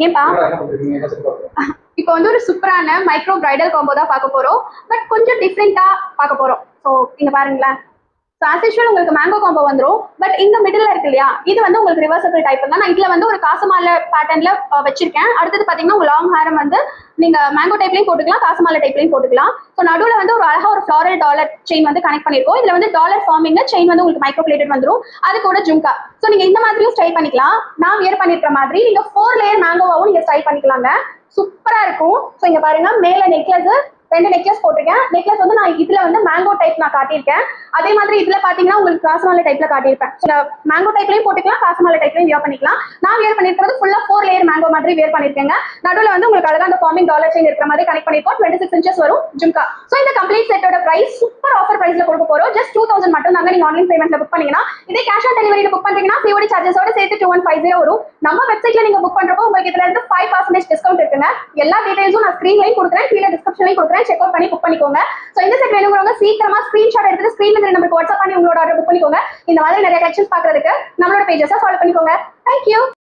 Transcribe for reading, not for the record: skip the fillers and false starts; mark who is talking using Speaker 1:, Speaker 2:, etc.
Speaker 1: ஏன்பா இப்போ வந்து ஒரு சூப்பரான மைக்ரோ பிரைடல் காம்போ தான் பார்க்க போறோம். பட் கொஞ்சம் டிஃப்ரெண்டா பார்க்க போறோம். ஸோ இங்க பாருங்களேன். ஸோ ஆஸ் யூஷுவல் உங்களுக்கு மேங்கோ காம்போ வந்துடும். பட் இந்த மிடில் இருக்கு இல்லையா, இது வந்து உங்களுக்கு ரிவர்சபிள் டைப் தான். நான் இதுல வந்து ஒரு காசமாலை பேட்டர்ன்ல வச்சிருக்கேன். அடுத்தது பாத்தீங்கன்னா உங்க லாங் ஹேரம் வந்து நீங்க மேங்கோ டைப்லயும் போட்டுக்கலாம், காசமாலை டைப்லயும் போட்டுக்கலாம். ஸோ நடுவில் வந்து ஒரு அழகா ஒரு ஃபிளாரல் டாலர் செயின் வந்து கனெக்ட் பண்ணிருக்கோம். இதுல வந்து டாலர் ஃபார்மிங் செயின் வந்து உங்களுக்கு மைக்ரோ பிளேட்டட் வந்துடும். அது கூட ஜும்கா. ஸோ நீங்க இந்த மாதிரியும் ஸ்டைல் பண்ணிக்கலாம். நான் வியர் பண்ணிருக்கிற மாதிரி நீங்க 4 லேயர் மேங்கோவாவும் நீங்க ஸ்டைல் பண்ணிக்கலாங்க. சூப்பரா இருக்கும். ஸோ இங்க பாருங்க, மேல நெக்லஸ் 2 நெக்லஸ் போட்டிருக்கேன். நெக்லஸ் வந்து நான் இதுல வந்து மேங்கோ டைப் நான் காட்டியிருக்கேன். அதே மாதிரி இதுல பாத்தீங்கன்னா உங்களுக்கு காசமாலை டைப்ல காட்டியிருப்பேன். மேங்கோ டைப்லயும் போட்டுக்கலாம், காசமாலை டைப்லயும் வியர் பண்ணிக்கலாம். நான் வியர் பண்ணிருக்கிறது ஃபுல்லா 4 லேயர் மேங்கோ மாதிரி வியர் பண்ணிருக்கேங்க. நடுவில் வந்து உங்களுக்கு அழகா அந்த ஃபார்மிங் டாலர் செயின் இருக்கிற மாதிரி கனெக்ட் பண்ணிருக்கோம். 26 இன்ச்சஸ் வரும் ஜும்கா. ஸோ இந்த கம்ப்ளீட் செட்டோட பிரைஸ் சூப்பர் ஆஃபர் பிரைஸ்ல கொடுக்க போறோம். ஜஸ்ட் 2000 மட்டும் தாங்க. நீங்க ஆன்லைன் பேமெண்ட்ல புக் பண்ணீங்கன்னா, இதே கேஷ் ஆன் டெலிவரியில புக் பண்றீங்கன்னா சிஓடி சார்ஜஸோட சேர்த்து 2150 வரும். நம்ம வெப்சைட்ல நீங்க புக் பண்றப்போ உங்களுக்கு இதுல இருந்து 5% டிஸ்கவுண்ட் இருக்குங்க. எல்லா டீடைல்ஸும் நான் ஸ்கிரீன்லயும் கொடுக்குறேன், கீழே டிஸ்கிரிப்ஷன்லயும் கொடுக்குறேன். செக் அவுட் பண்ணி புக் பண்ணிக்கோங்க. சோ இந்த செட் வேணும்ங்கறவங்க சீக்கிரமா ஸ்கிரீன்ஷாட் எடுத்து ஸ்கிரீன்ல இருக்கிற நம்பருக்கு வாட்ஸ்அப் பண்ணி உங்களோட ஆர்டர் புக் பண்ணிக்கோங்க. இந்த மாதிரி நிறைய கலெக்ஷன்ஸ் பார்க்கிறதுக்கு நம்மளோட பேஜஸை ஃபாலோ பண்ணிக்கோங்க. Thank you.